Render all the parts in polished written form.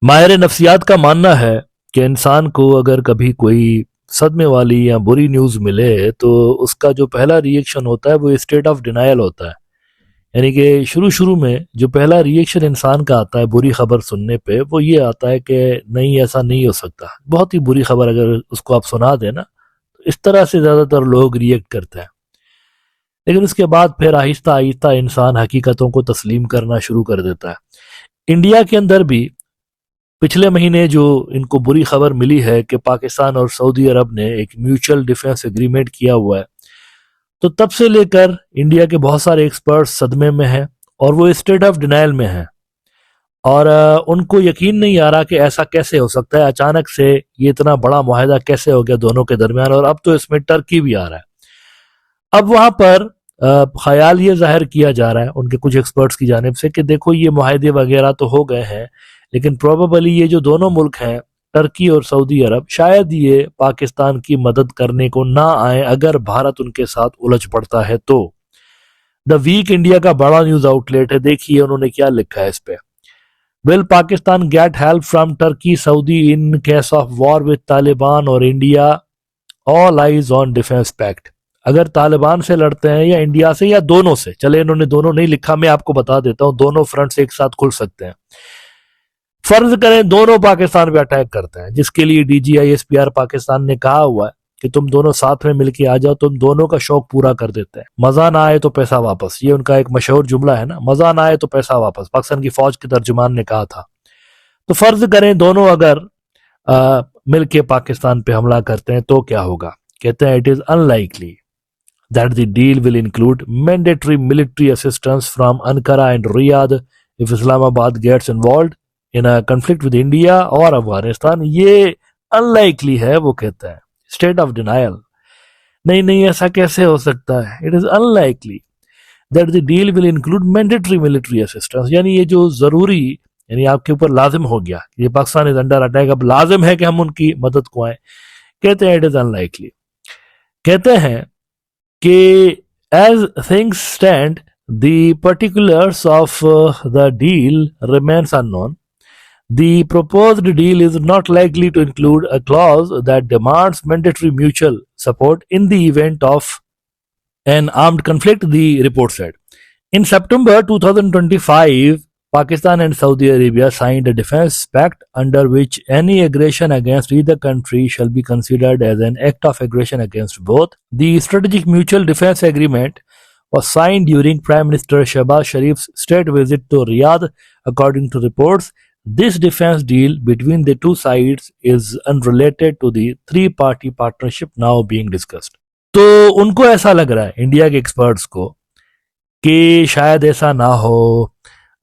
माहिर नफ्सियात का मानना है कि इंसान को अगर कभी कोई सदमे वाली या बुरी न्यूज़ मिले तो उसका जो पहला रिएक्शन होता है वो स्टेट ऑफ डिनायल होता है। यानी कि शुरू शुरू में जो पहला रिएक्शन इंसान का आता है बुरी खबर सुनने पे वो ये आता है कि नहीं, ऐसा नहीं हो सकता। बहुत ही बुरी खबर अगर उसको आप सुना देना तो इस तरह से ज़्यादातर लोग रिएक्ट करते हैं। लेकिन उसके बाद फिर आहिस्ता आहिस्ता इंसान हकीकतों को तस्लीम करना शुरू कर देता है। इंडिया के अंदर भी पिछले महीने जो इनको बुरी खबर मिली है कि पाकिस्तान और सऊदी अरब ने एक म्यूचुअल डिफेंस एग्रीमेंट किया हुआ है, तो तब से लेकर इंडिया के बहुत सारे एक्सपर्ट्स सदमे में हैं और वो स्टेट ऑफ डिनायल में हैं। और उनको यकीन नहीं आ रहा कि ऐसा कैसे हो सकता है, अचानक से ये इतना बड़ा मुआहदा कैसे हो गया दोनों के दरमियान, और अब तो इसमें टर्की भी आ रहा है। अब वहां पर ख्याल ये जाहिर किया जा रहा है उनके कुछ एक्सपर्ट्स की जानिब से कि देखो ये मुआहदे वगैरह तो हो गए हैं, लेकिन प्रोबेबली ये जो दोनों मुल्क हैं टर्की और सऊदी अरब, शायद ये पाकिस्तान की मदद करने को ना आए अगर भारत उनके साथ उलझ पड़ता है तो। द वीक इंडिया का बड़ा न्यूज आउटलेट है, देखिए उन्होंने क्या लिखा है इस पे। Will Pakistan get help from Turkey Saudi in case of war with Taliban और India, all eyes on defence pact. अगर तालिबान से लड़ते हैं या इंडिया से या दोनों से, चले इन्होंने दोनों नहीं लिखा, मैं आपको बता देता हूं दोनों फ्रंट से एक साथ खुल सकते हैं। फर्ज करें दोनों पाकिस्तान पे अटैक करते हैं, जिसके लिए DGISPR पाकिस्तान ने कहा हुआ है कि तुम दोनों साथ में मिलके आ जाओ, तुम दोनों का शौक पूरा कर देते हैं। मजा ना आए तो पैसा वापस, ये उनका एक मशहूर जुमला है ना, मजा ना आए तो पैसा वापस, पाकिस्तान की फौज के तर्जुमान ने कहा था। तो फर्ज करें दोनों अगर मिलके पाकिस्तान पे हमला करते हैं तो क्या होगा। कहते हैं it is unlikely that the deal will include mandatory military assistance from Ankara and Riyadh if Islamabad gets involved in a conflict with India और अफगानिस्तान। ये अनलाइकली है, वो कहता है स्टेट ऑफ डिनायल। नहीं नहीं, ऐसा कैसे हो सकता है, it is unlikely that the deal will include mandatory military assistance, यानी ये जो जरूरी, यानी आपके ऊपर लाजिम हो गया, ये पाकिस्तान इज अंडर अटैक, अब लाजिम है कि हम उनकी मदद को आए। कहते हैं इट इज अनलाइकली। कहते हैं कि as things stand, the particulars of the deal remains unknown. The proposed deal is not likely to include a clause that demands mandatory mutual support in the event of an armed conflict, the report said. In September 2025, Pakistan and Saudi Arabia signed a defense pact under which any aggression against either country shall be considered as an act of aggression against both. The Strategic Mutual Defense Agreement was signed during Prime Minister Shehbaz Sharif's state visit to Riyadh. According to reports, this defense deal between the two sides is unrelated to the three-party partnership now being discussed. तो उनको ऐसा लग रहा है, India के experts को, कि शायद ऐसा ना हो।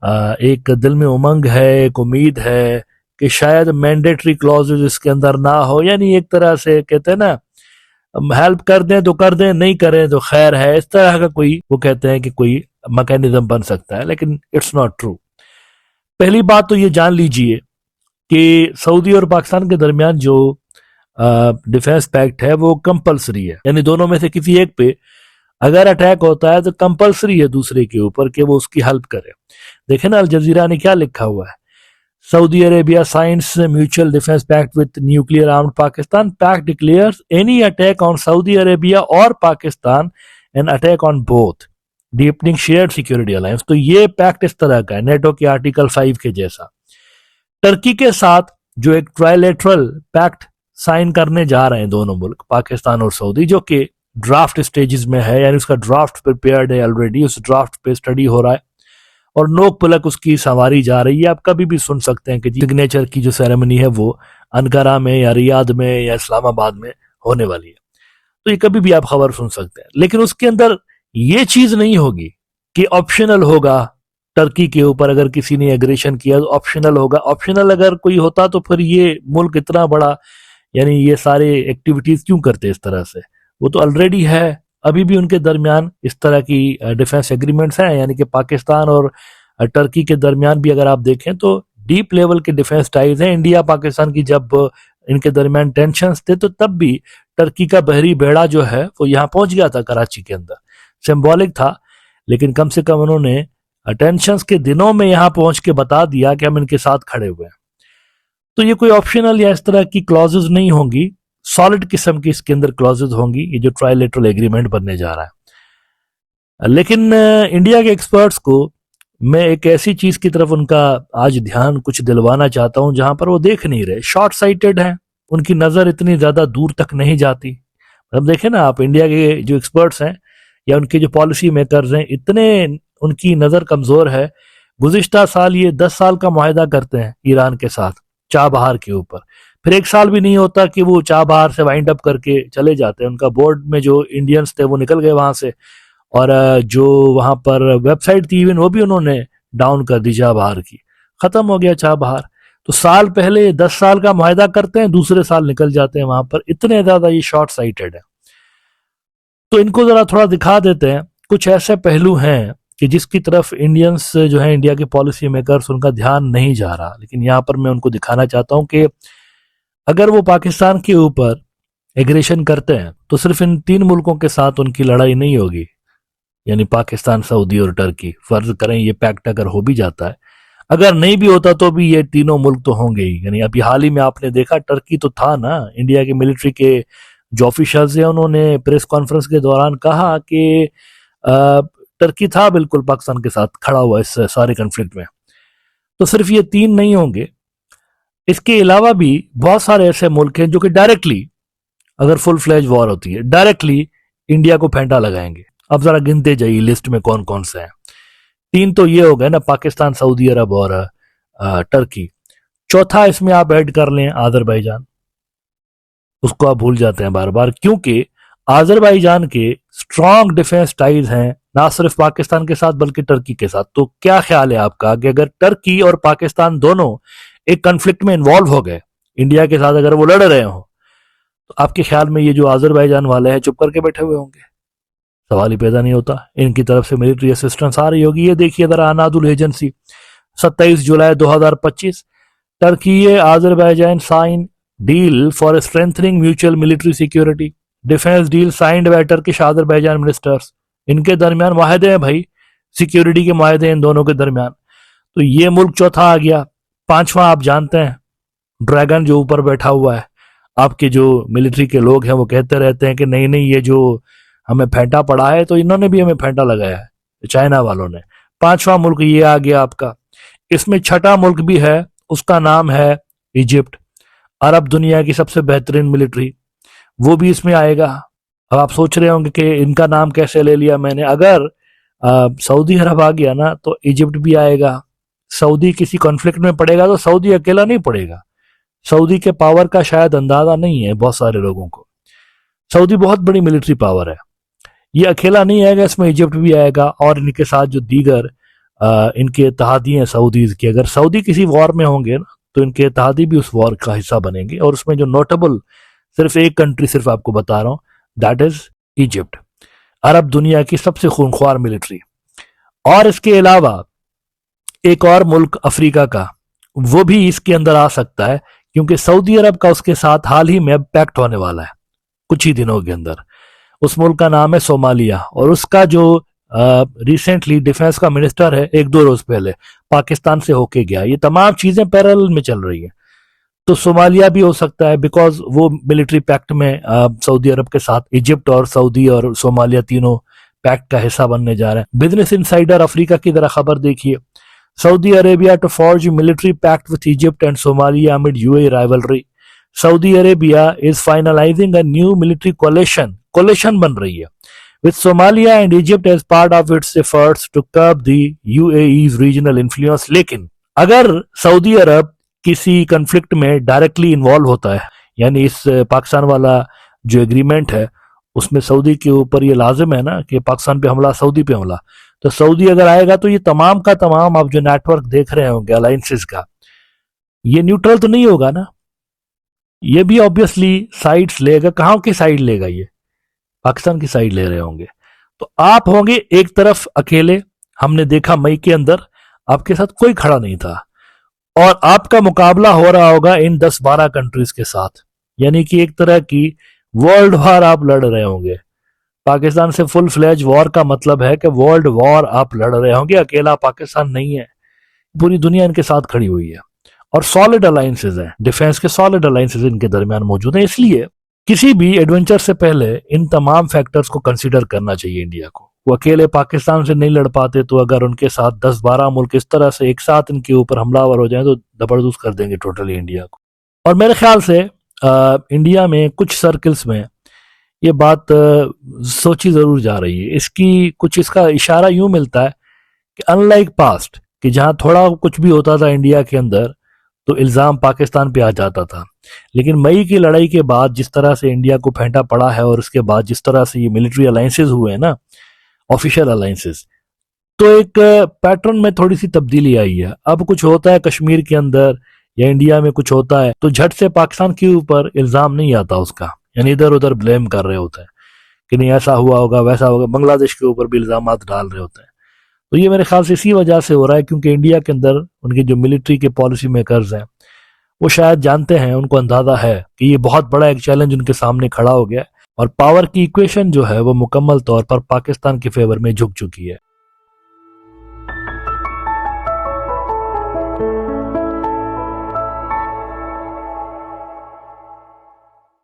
एक दिल में उमंग है, एक उम्मीद है कि शायद मैंडेटरी क्लॉजेस इसके अंदर ना हो, यानी एक तरह से कहते हैं ना, हेल्प कर दें तो कर दें, नहीं करें तो खैर है, इस तरह का कोई, वो कहते हैं कि कोई मैकेनिज्म बन सकता है, लेकिन इट्स नॉट ट्रू। पहली बात तो ये जान लीजिए कि सऊदी और पाकिस्तान के दरमियान जो डिफेंस पैक्ट है वो कंपलसरी है, यानी दोनों में से किसी एक पे अगर अटैक होता है तो कंपलसरी है दूसरे के ऊपर कि वो उसकी हेल्प करे। देखे ना, अल जजीरा ने क्या लिखा हुआ है, Saudi Arabia signs mutual defence pact with nuclear armed Pakistan, pact declares any attack on Saudi Arabia और Pakistan an attack on both deepening shared security alliance. तो ये पैक्ट इस तरह का है, नेटो के आर्टिकल 5 के जैसा। टर्की के साथ जो एक ट्राइलेटरल पैक्ट साइन करने जा रहे हैं दोनों मुल्क, पाकिस्तान और सऊदी, जो कि ड्राफ्ट स्टेजेस में है, यानी उसका ड्राफ्ट प्रिपेयर्ड है ऑलरेडी, उस ड्राफ्ट पे स्टडी हो रहा है और नोक पलक उसकी संवारी जा रही है। आप कभी भी सुन सकते हैं कि सिग्नेचर की जो सेरेमनी है वो अनकारा में या रियाद में या इस्लामाबाद में होने वाली है, तो ये कभी भी आप खबर सुन सकते हैं। लेकिन उसके अंदर ये चीज नहीं होगी कि ऑप्शनल होगा, टर्की के ऊपर अगर किसी ने एग्रेशन किया तो ऑप्शनल होगा। ऑप्शनल अगर कोई होता तो फिर ये मुल्क इतना बड़ा, यानी ये सारे एक्टिविटीज क्यों करते इस तरह से, वो तो ऑलरेडी है। अभी भी उनके दरमियान इस तरह की डिफेंस एग्रीमेंट्स हैं, यानी कि पाकिस्तान और टर्की के दरमियान भी अगर आप देखें तो डीप लेवल के डिफेंस टाइज हैं। इंडिया पाकिस्तान की जब इनके दरमियान टेंशंस थे तो तब भी टर्की का बहरी बेड़ा जो है वो यहाँ पहुंच गया था कराची के अंदर, सिंबॉलिक था, लेकिन कम से कम उन्होंने टेंशंस के दिनों में यहाँ पहुंच के बता दिया कि हम इनके साथ खड़े हुए हैं। तो ये कोई ऑप्शनल या इस तरह की क्लॉजेज नहीं होंगी, सॉलिड किस्म की इसके अंदर क्लॉजेज होंगी, ये जो ट्राइलेटरल एग्रीमेंट बनने जा रहा है। लेकिन इंडिया के एक्सपर्ट्स को मैं एक ऐसी चीज की तरफ उनका आज ध्यान कुछ दिलवाना चाहता हूं जहां पर वो देख नहीं रहे, शॉर्ट साइटेड हैं, उनकी नजर इतनी ज्यादा दूर तक नहीं जाती। अब देखें ना आप, इंडिया के जो एक्सपर्ट्स हैं या उनके जो पॉलिसी मेकर्स हैं, इतने उनकी नजर कमजोर है। गुज़िश्ता साल ये 10 साल का मुआहदा करते हैं ईरान के साथ चाबहार के ऊपर, फिर एक साल भी नहीं होता कि वो चाबहार से वाइंड अप करके चले जाते हैं। उनका बोर्ड में जो इंडियंस थे वो निकल गए वहां से, और जो वहां पर वेबसाइट थी इवन वो भी उन्होंने डाउन कर दी चाबहार की, खत्म हो गया चाबहार। तो साल पहले 10 साल का मुआहदा करते हैं, दूसरे साल निकल जाते हैं वहां पर, इतने ज्यादा ये शॉर्ट साइटेड है। तो इनको जरा थोड़ा दिखा देते हैं, कुछ ऐसे पहलू हैं कि जिसकी तरफ इंडियंस जो है, इंडिया के पॉलिसी मेकर्स, उनका ध्यान नहीं जा रहा। लेकिन यहाँ पर मैं उनको दिखाना चाहता हूं कि अगर वो पाकिस्तान के ऊपर एग्रेशन करते हैं तो सिर्फ इन 3 मुल्कों के साथ उनकी लड़ाई नहीं होगी, यानी पाकिस्तान, सऊदी और टर्की। फर्ज करें ये पैक्ट अगर हो भी जाता है, अगर नहीं भी होता तो भी ये तीनों मुल्क तो होंगे ही। यानी अभी हाल ही में आपने देखा टर्की तो था ना, इंडिया के मिलिट्री के जो ऑफिशियल्स हैं उन्होंने प्रेस कॉन्फ्रेंस के दौरान कहा कि टर्की था बिल्कुल पाकिस्तान के साथ खड़ा हुआ इस सारे कन्फ्लिक्ट में। तो सिर्फ ये 3 नहीं होंगे, इसके अलावा भी बहुत सारे ऐसे मुल्क हैं जो कि डायरेक्टली, अगर फुल फ्लैज वॉर होती है, डायरेक्टली इंडिया को फेंटा लगाएंगे। अब जरा गिनते जाइए लिस्ट में कौन कौन से हैं। 3 तो ये हो गए ना, पाकिस्तान, सऊदी अरब और टर्की। चौथा इसमें आप ऐड कर लें आजरबाईजान, उसको आप भूल जाते हैं बार बार, क्योंकि आजरबाईजान के स्ट्रॉन्ग डिफेंस टाइज हैं ना सिर्फ पाकिस्तान के साथ बल्कि टर्की के साथ। तो क्या ख्याल है आपका कि अगर टर्की और पाकिस्तान दोनों एक कन्फ्लिक्ट में इन्वॉल्व हो गए इंडिया के साथ, अगर वो लड़ रहे हो, तो आपके ख्याल में ये जो आजरबाईजान वाले हैं चुप करके बैठे हुए होंगे? सवाल ही पैदा नहीं होता। इनकी तरफ से मिलिट्री असिस्टेंस आ रही होगी। ये देखिए जरा अनादुल एजेंसी, 27 जुलाई 2025, Turkey Azerbaijan sign deal for strengthening mutual military security, defence deal signed by Turkish Azerbaijan ministers. इनके दरमियान माहदे हैं भाई, सिक्योरिटी के माहदे इन दोनों के दरमियान। तो ये मुल्क चौथा आ गया। 5वां आप जानते हैं, ड्रैगन जो ऊपर बैठा हुआ है। आपके जो मिलिट्री के लोग हैं वो कहते रहते हैं कि नहीं नहीं, ये जो हमें फेंटा पड़ा है, तो इन्होंने भी हमें फेंटा लगाया है, चाइना वालों ने। 5वां मुल्क ये आ गया आपका। इसमें 6ठा मुल्क भी है, उसका नाम है इजिप्ट, अरब दुनिया की सबसे बेहतरीन मिलिट्री, वो भी इसमें आएगा। अब आप सोच रहे होंगे कि इनका नाम कैसे ले लिया मैंने। अगर सऊदी अरब आ गया ना तो इजिप्ट भी आएगा। सऊदी किसी कॉन्फ्लिक्ट में पड़ेगा तो सऊदी अकेला नहीं पड़ेगा। सऊदी के पावर का शायद अंदाजा नहीं है बहुत सारे लोगों को। सऊदी बहुत बड़ी मिलिट्री पावर है, ये अकेला नहीं आएगा, इसमें इजिप्ट भी आएगा और इनके साथ जो दीगर इनके इत्तेहादी हैं सऊदीज के। अगर सऊदी किसी वॉर में होंगे ना तो इनके इत्तेहादी भी उस वॉर का हिस्सा बनेंगे। और उसमें जो नोटेबल, सिर्फ एक कंट्री सिर्फ आपको बता रहा हूं, दैट इज इजिप्ट, अरब दुनिया की सबसे खूंखार मिलिट्री। और इसके अलावा एक और मुल्क अफ्रीका का, वो भी इसके अंदर आ सकता है, क्योंकि सऊदी अरब का उसके साथ हाल ही में पैक्ट होने वाला है कुछ ही दिनों के अंदर। उस मुल्क का नाम है सोमालिया, और उसका जो रिसेंटली डिफेंस का मिनिस्टर है 1-2 रोज पहले पाकिस्तान से होके गया। ये तमाम चीजें पैरेलल में चल रही है। तो सोमालिया भी हो सकता है, बिकॉज वो मिलिट्री पैक्ट में सऊदी अरब के साथ इजिप्ट और सऊदी और सोमालिया तीनों पैक्ट का हिस्सा बनने जा रहे हैं। बिजनेस इनसाइडर अफ्रीका की तरह खबर देखिए, Saudi Arabia to forge military pact with Egypt and Somalia amid UAE rivalry. Saudi Arabia is finalising a new military coalition बन रही है with Somalia and Egypt as part of its efforts to curb the UAE's regional influence। लेकिन अगर Saudi अरब किसी conflict में directly involve होता है, यानी इस पाकिस्तान वाला जो एग्रीमेंट है उसमें सऊदी के ऊपर ये लाजिम है ना कि पाकिस्तान पे हमला, सऊदी पे हमला, तो सऊदी अगर आएगा तो ये तमाम का तमाम आप जो नेटवर्क देख रहे होंगे अलायंसेस का, ये न्यूट्रल तो नहीं होगा ना, ये भी ऑब्वियसली साइड्स लेगा। कहां की साइड लेगा? ये पाकिस्तान की साइड ले रहे होंगे। तो आप होंगे एक तरफ अकेले। हमने देखा मई के अंदर आपके साथ कोई खड़ा नहीं था, और आपका मुकाबला हो रहा होगा इन 10-12 कंट्रीज के साथ, यानी कि एक तरह की वर्ल्ड वॉर आप लड़ रहे होंगे। पाकिस्तान से फुल फ्लैज वॉर का मतलब है कि वर्ल्ड वॉर आप लड़ रहे होंगे, अकेला पाकिस्तान नहीं है, पूरी दुनिया इनके साथ खड़ी हुई है। और सॉलिड अलायंसेज हैं, डिफेंस के सॉलिड अलायंसेज इनके दरमियान मौजूद हैं। इसलिए किसी भी एडवेंचर से पहले इन तमाम फैक्टर्स को कंसीडर करना चाहिए इंडिया को। वो अकेले पाकिस्तान से नहीं लड़ पाते, तो अगर उनके साथ 10-12 मुल्क इस तरह से एक साथ इनके ऊपर हमलावर हो जाएं तो जबरदस्त कर देंगे टोटली इंडिया को। और मेरे ख्याल से इंडिया में कुछ सर्कल्स में ये बात सोची जरूर जा रही है। इसका इशारा यूं मिलता है कि अनलाइक पास्ट, कि जहां थोड़ा कुछ भी होता था इंडिया के अंदर तो इल्जाम पाकिस्तान पे आ जाता था, लेकिन मई की लड़ाई के बाद जिस तरह से इंडिया को फेंटा पड़ा है और उसके बाद जिस तरह से ये मिलिट्री अलायंसेज हुए हैं ना, ऑफिशियल अलायंसेज, तो एक पैटर्न में थोड़ी सी तब्दीली आई है। अब कुछ होता है कश्मीर के अंदर या इंडिया में कुछ होता है तो झट से पाकिस्तान के ऊपर इल्जाम नहीं आता उसका, यानी इधर उधर ब्लेम कर रहे होते हैं कि नहीं ऐसा हुआ होगा वैसा होगा, बांग्लादेश के ऊपर भी इल्जाम डाल रहे होते हैं। तो ये मेरे ख्याल से इसी वजह से हो रहा है, क्योंकि इंडिया के अंदर उनके जो मिलिट्री के पॉलिसी मेकर्स हैं वो शायद जानते हैं, उनको अंदाजा है कि ये बहुत बड़ा एक चैलेंज उनके सामने खड़ा हो गया और पावर की इक्वेशन जो है वो मुकम्मल तौर पर पाकिस्तान के फेवर में झुक चुकी है।